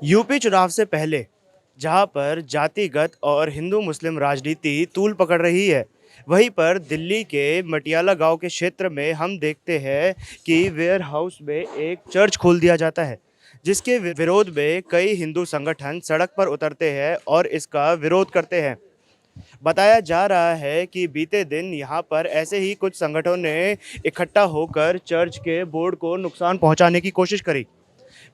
UP चुनाव से पहले जहां पर जातिगत और हिंदू मुस्लिम राजनीति तूल पकड़ रही है, वहीं पर दिल्ली के मटियाला गांव के क्षेत्र में हम देखते हैं कि वेयर हाउस में एक चर्च खोल दिया जाता है, जिसके विरोध में कई हिंदू संगठन सड़क पर उतरते हैं और इसका विरोध करते हैं। बताया जा रहा है कि बीते दिन यहां पर ऐसे ही कुछ संगठनों ने इकट्ठा होकर चर्च के बोर्ड को नुकसान पहुंचाने की कोशिश करी।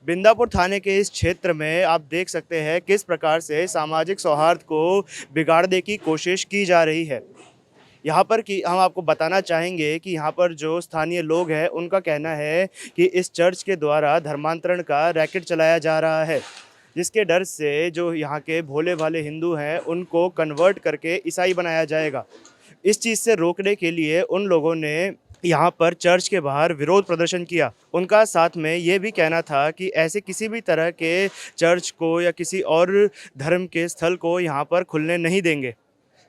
बिंदापुर थाने के इस क्षेत्र में आप देख सकते हैं किस प्रकार से सामाजिक सौहार्द को बिगाड़ने की कोशिश की जा रही है। यहाँ पर कि हम आपको बताना चाहेंगे कि यहाँ पर जो स्थानीय लोग हैं उनका कहना है कि इस चर्च के द्वारा धर्मांतरण का रैकेट चलाया जा रहा है, जिसके डर से जो यहाँ के भोले भाले हिंदू हैं उनको कन्वर्ट करके ईसाई बनाया जाएगा। इस चीज़ से रोकने के लिए उन लोगों ने यहाँ पर चर्च के बाहर विरोध प्रदर्शन किया। उनका साथ में ये भी कहना था कि ऐसे किसी भी तरह के चर्च को या किसी और धर्म के स्थल को यहाँ पर खुलने नहीं देंगे।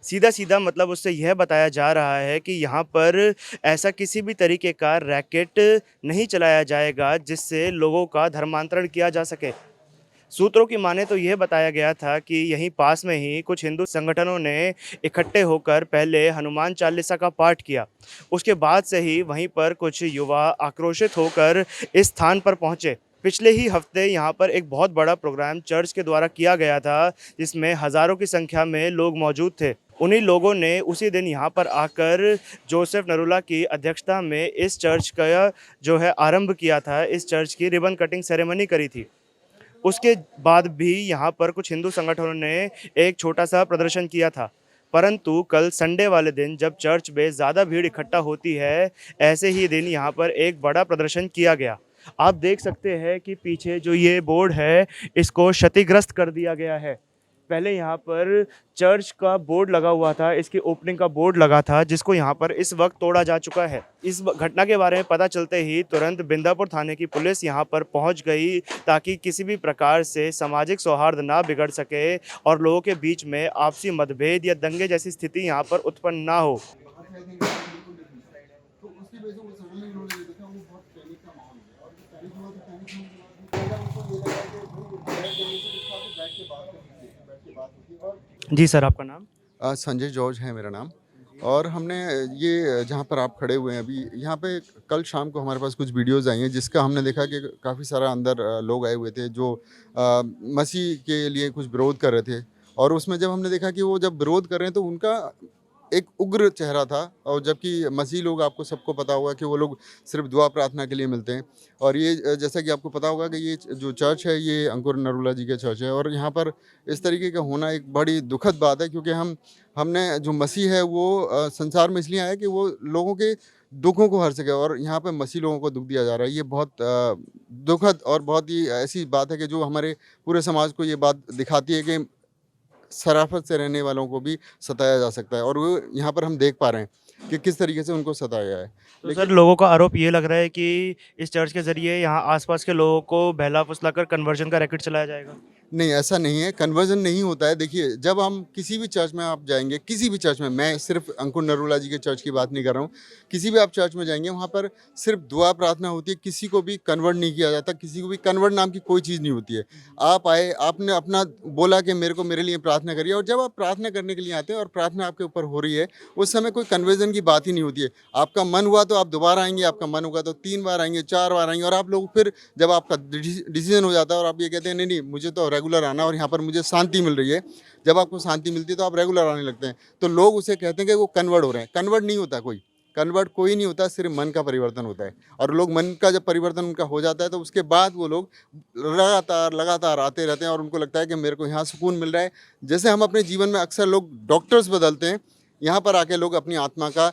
सीधा सीधा मतलब उससे यह बताया जा रहा है कि यहाँ पर ऐसा किसी भी तरीके का रैकेट नहीं चलाया जाएगा जिससे लोगों का धर्मांतरण किया जा सके। सूत्रों की माने तो यह बताया गया था कि यहीं पास में ही कुछ हिंदू संगठनों ने इकट्ठे होकर पहले हनुमान चालीसा का पाठ किया। उसके बाद से ही वहीं पर कुछ युवा आक्रोशित होकर इस स्थान पर पहुंचे। पिछले ही हफ्ते यहाँ पर एक बहुत बड़ा प्रोग्राम चर्च के द्वारा किया गया था, जिसमें हज़ारों की संख्या में लोग मौजूद थे। उन्हीं लोगों ने उसी दिन यहाँ पर आकर जोसेफ नरूला की अध्यक्षता में इस चर्च का जो है आरंभ किया था। इस चर्च की रिबन कटिंग सेरेमनी करी थी। उसके बाद भी यहाँ पर कुछ हिंदू संगठनों ने एक छोटा सा प्रदर्शन किया था, परंतु कल संडे वाले दिन जब चर्च में ज़्यादा भीड़ इकट्ठा होती है, ऐसे ही दिन यहाँ पर एक बड़ा प्रदर्शन किया गया। आप देख सकते हैं कि पीछे जो ये बोर्ड है इसको क्षतिग्रस्त कर दिया गया है। पहले यहाँ पर चर्च का बोर्ड लगा हुआ था, इसकी ओपनिंग का बोर्ड लगा था, जिसको यहाँ पर इस वक्त तोड़ा जा चुका है। इस घटना के बारे में पता चलते ही तुरंत बिंदापुर थाने की पुलिस यहाँ पर पहुँच गई, ताकि किसी भी प्रकार से सामाजिक सौहार्द ना बिगड़ सके और लोगों के बीच में आपसी मतभेद या दंगे जैसी स्थिति यहाँ पर उत्पन्न ना हो। तो उसकी वजह से वो सडनली उन्होंने ये देखा, वो बहुत पैनिक का माहौल है और जो पैनिक हुआ तो पैनिक होने के बाद उनको ये लगा कि भाई बैठ जाने से कुछ तो बैठ के बात करनी चाहिए, बैठ के बात होती है। और जी सर, आपका नाम? संजय जॉर्ज है मेरा नाम। और हमने ये जहाँ पर आप खड़े हुए हैं अभी, यहाँ पे कल शाम को हमारे पास कुछ वीडियोज़ आई हैं जिसका हमने देखा कि काफ़ी सारा अंदर लोग आए हुए थे जो मसीह के लिए कुछ विरोध कर रहे थे। और उसमें जब हमने देखा कि वो जब विरोध कर रहे हैं तो उनका एक उग्र चेहरा था, और जबकि मसीह लोग आपको सबको पता होगा कि वो लोग सिर्फ दुआ प्रार्थना के लिए मिलते हैं। और ये जैसा कि आपको पता होगा कि ये जो चर्च है ये अंकुर नरूला जी के चर्च है, और यहाँ पर इस तरीके का होना एक बड़ी दुखद बात है, क्योंकि हमने जो मसीह है वो संसार में इसलिए आया कि वो लोगों के दुखों को हर सके, और यहाँ पे मसीह लोगों को दुख दिया जा रहा है। ये बहुत दुखद और बहुत ही ऐसी बात है कि जो हमारे पूरे समाज को ये बात दिखाती है कि शराफत से रहने वालों को भी सताया जा सकता है, और वो यहाँ पर हम देख पा रहे हैं कि किस तरीके से उनको सताया गया है। तो सर, लेकिन लोगों का आरोप ये लग रहा है कि इस चर्च के ज़रिए यहाँ आसपास के लोगों को बहला फुसलाकर कन्वर्जन का रैकेट चलाया जाएगा। नहीं, ऐसा नहीं है, कन्वर्जन नहीं होता है। देखिए, जब हम किसी भी चर्च में आप जाएँगे, किसी भी चर्च में, मैं सिर्फ़ अंकुर नरूला जी के चर्च की बात नहीं कर रहा हूँ, किसी भी आप चर्च में जाएँगे, वहाँ पर सिर्फ़ दुआ प्रार्थना होती है, किसी को भी कन्वर्ट नहीं किया जाता, किसी को भी कन्वर्ट नाम की कोई चीज़ नहीं होती है। आप आए, आपने अपना बोला कि मेरे लिए प्रार्थना करिए, और जब आप प्रार्थना करने के लिए आते हैं और प्रार्थना आपके ऊपर हो रही है, उस समय कोई कन्वर्जन की बात ही नहीं होती है। आपका मन हुआ तो आप दोबारा आएँगे, आपका मन होगा तो 3 बार आएँगे, 4 बार आएँगे, और आप लोग फिर जब आपका डिसीज़न हो जाता है और आप ये कहते हैं, नहीं, नहीं, मुझे तो रेगुलर आना और यहाँ पर मुझे शांति मिल रही है। जब आपको शांति मिलती है तो आप रेगुलर आने लगते हैं। तो लोग उसे कहते हैं कि वो कन्वर्ट हो रहे हैं। कन्वर्ट नहीं होता कोई, कन्वर्ट कोई नहीं होता, सिर्फ मन का परिवर्तन होता है। और लोग मन का जब परिवर्तन उनका हो जाता है तो उसके बाद वो लोग लगातार आते रहते हैं, और उनको लगता है कि मेरे को यहाँ सुकून मिल रहा है। जैसे हम अपने जीवन में अक्सर लोग डॉक्टर्स बदलते हैं, यहाँ पर आके लोग अपनी आत्मा का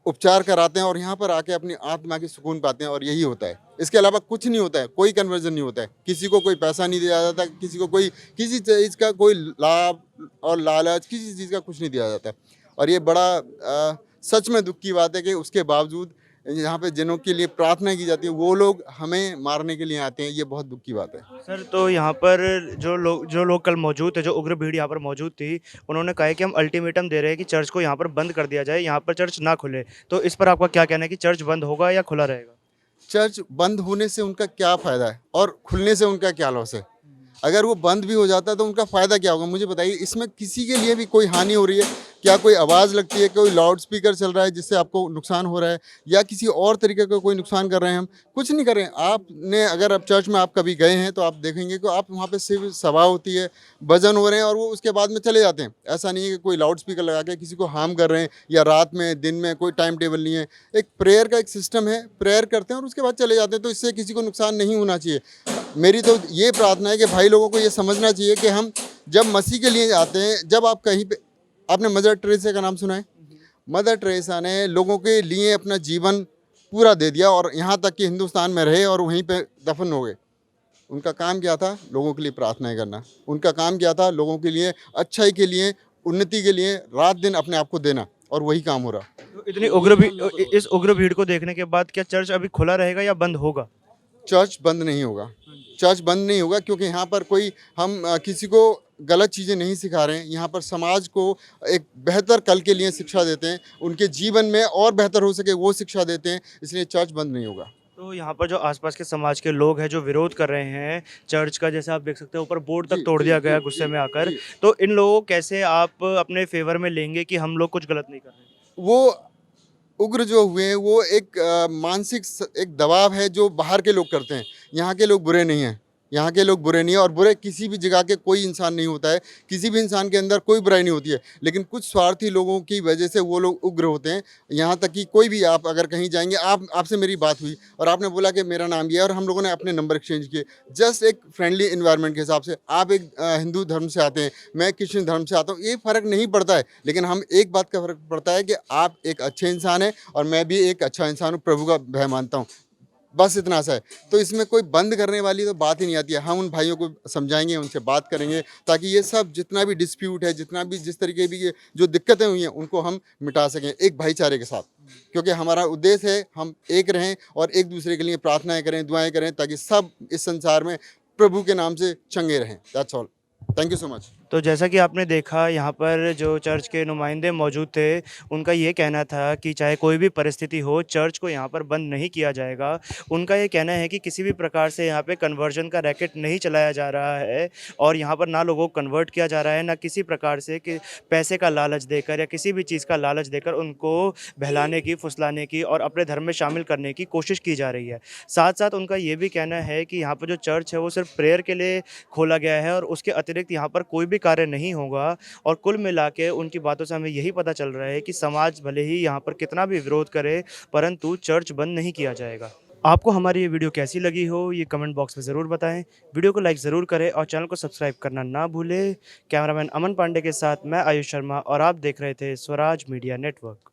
उपचार कराते हैं और यहाँ पर आके अपनी आत्मा की सुकून पाते हैं, और यही होता है। इसके अलावा कुछ नहीं होता है, कोई कन्वर्जन नहीं होता है। किसी को कोई पैसा नहीं दिया जाता, किसी को कोई किसी चीज़ का कोई लाभ और लालच, किसी चीज़ का कुछ नहीं दिया जाता। और ये बड़ा सच में दुख की बात है कि उसके बावजूद यहाँ पे जिनों के लिए प्रार्थना की जाती है वो लोग हमें मारने के लिए आते हैं। ये बहुत दुख की बात है। सर, तो यहाँ पर जो लोग कल मौजूद थे, जो उग्र भीड़ यहाँ पर मौजूद थी, उन्होंने कहा है कि हम अल्टीमेटम दे रहे हैं कि चर्च को यहाँ पर बंद कर दिया जाए, यहाँ पर चर्च ना खुले। तो इस पर आपका क्या कहना है कि चर्च बंद होगा या खुला रहेगा? चर्च बंद होने से उनका क्या फ़ायदा है और खुलने से उनका क्या लॉस है? अगर वो बंद भी हो जाता है तो उनका फ़ायदा क्या होगा मुझे बताइए। इसमें किसी के लिए भी कोई हानि हो रही है क्या? कोई आवाज़ लगती है, कोई लाउड स्पीकर चल रहा है जिससे आपको नुकसान हो रहा है, या किसी और तरीके का कोई नुकसान कर रहे हैं हम? कुछ नहीं कर रहे हैं। आपने अगर अब चर्च में आप कभी गए हैं तो आप देखेंगे कि आप वहाँ पे सिर्फ सभा होती है, भजन हो रहे हैं और वो उसके बाद में चले जाते हैं। ऐसा नहीं है कि कोई लाउड स्पीकर लगा के किसी को हार्म कर रहे हैं, या रात में, दिन में कोई टाइम टेबल नहीं है। एक प्रेयर का एक सिस्टम है, प्रेयर करते हैं और उसके बाद चले जाते हैं, तो इससे किसी को नुकसान नहीं होना चाहिए। मेरी तो ये प्रार्थना है कि भाई लोगों को ये समझना चाहिए कि हम जब मसीह के लिए आते हैं, जब आप कहीं पे, आपने मदर टेरेसा का नाम सुना है? मदर टेरेसा ने लोगों के लिए अपना जीवन पूरा दे दिया और यहाँ तक कि हिंदुस्तान में रहे और वहीं पे दफन हो गए। उनका काम क्या था? लोगों के लिए प्रार्थनाएं करना। उनका काम क्या था? लोगों के लिए अच्छाई के लिए, उन्नति के लिए रात दिन अपने आप को देना, और वही काम हो रहा। तो इतनी इस उग्र भीड़ को देखने के बाद क्या चर्च अभी खुला रहेगा या बंद होगा? चर्च बंद नहीं होगा। चर्च बंद नहीं होगा क्योंकि यहाँ पर कोई हम किसी को गलत चीज़ें नहीं सिखा रहे हैं। यहाँ पर समाज को एक बेहतर कल के लिए शिक्षा देते हैं, उनके जीवन में और बेहतर हो सके वो शिक्षा देते हैं, इसलिए चर्च बंद नहीं होगा। तो यहाँ पर जो आसपास के समाज के लोग हैं जो विरोध कर रहे हैं चर्च का, जैसे आप देख सकते हैं ऊपर बोर्ड तक जी, तोड़ जी, दिया जी, गया गुस्से में आकर, जी। तो इन लोगों को कैसे आप अपने फेवर में लेंगे कि हम लोग कुछ गलत नहीं कर रहे? वो उग्र जो हुए हैं वो एक मानसिक एक दबाव है जो बाहर के लोग करते हैं। यहाँ के लोग बुरे नहीं हैं। यहाँ के लोग बुरे नहीं हैं, और बुरे किसी भी जगह के कोई इंसान नहीं होता है। किसी भी इंसान के अंदर कोई बुराई नहीं होती है, लेकिन कुछ स्वार्थी लोगों की वजह से वो लोग उग्र होते हैं। यहाँ तक कि कोई भी, आप अगर कहीं जाएंगे, आपसे मेरी बात हुई और आपने बोला कि मेरा नाम ये है, और हम लोगों ने अपने नंबर एक्सचेंज किए, जस्ट एक फ्रेंडली इन्वायरमेंट के हिसाब से। आप एक हिंदू धर्म से आते हैं, मैं क्रिश्चियन धर्म से आता हूँ, ये फ़र्क नहीं पड़ता है, लेकिन हम एक बात का फ़र्क पड़ता है कि आप एक अच्छे इंसान हैं और मैं भी एक अच्छा इंसान हूँ, प्रभु का भय मानता हूँ। बस इतना सा है। तो इसमें कोई बंद करने वाली तो बात ही नहीं आती है। हम उन भाइयों को समझाएँगे, उनसे बात करेंगे, ताकि ये सब जितना भी डिस्प्यूट है, जितना भी जिस तरीके भी ये जो दिक्कतें हुई हैं, उनको हम मिटा सकें एक भाईचारे के साथ। क्योंकि हमारा उद्देश्य है हम एक रहें और एक दूसरे के लिए प्रार्थनाएँ करें, दुआएँ करें, ताकि सब इस संसार में प्रभु के नाम से चंगे रहें। That's all. Thank you so much. तो जैसा कि आपने देखा यहाँ पर जो चर्च के नुमाइंदे मौजूद थे, उनका ये कहना था कि चाहे कोई भी परिस्थिति हो, चर्च को यहाँ पर बंद नहीं किया जाएगा। उनका ये कहना है कि किसी भी प्रकार से यहाँ पे कन्वर्जन का रैकेट नहीं चलाया जा रहा है और यहाँ पर ना लोगों को कन्वर्ट किया जा रहा है, ना किसी प्रकार से कि पैसे का लालच देकर या किसी भी चीज़ का लालच देकर उनको बहलाने की, फुसलाने की और अपने धर्म में शामिल करने की कोशिश की जा रही है। साथ-साथ उनका ये भी कहना है कि यहाँ पर जो चर्च है, वो सिर्फ़ प्रेयर के लिए खोला गया है और उसके अतिरिक्त यहाँ पर कोई भी कार्य नहीं होगा। और कुल मिला के उनकी बातों से हमें यही पता चल रहा है कि समाज भले ही यहाँ पर कितना भी विरोध करे, परंतु चर्च बंद नहीं किया जाएगा। आपको हमारी ये वीडियो कैसी लगी हो, ये कमेंट बॉक्स में ज़रूर बताएँ। वीडियो को लाइक ज़रूर करें और चैनल को सब्सक्राइब करना ना भूलें। कैमरामैन अमन पांडे के साथ मैं आयुष शर्मा और आप देख रहे थे स्वराज मीडिया नेटवर्क।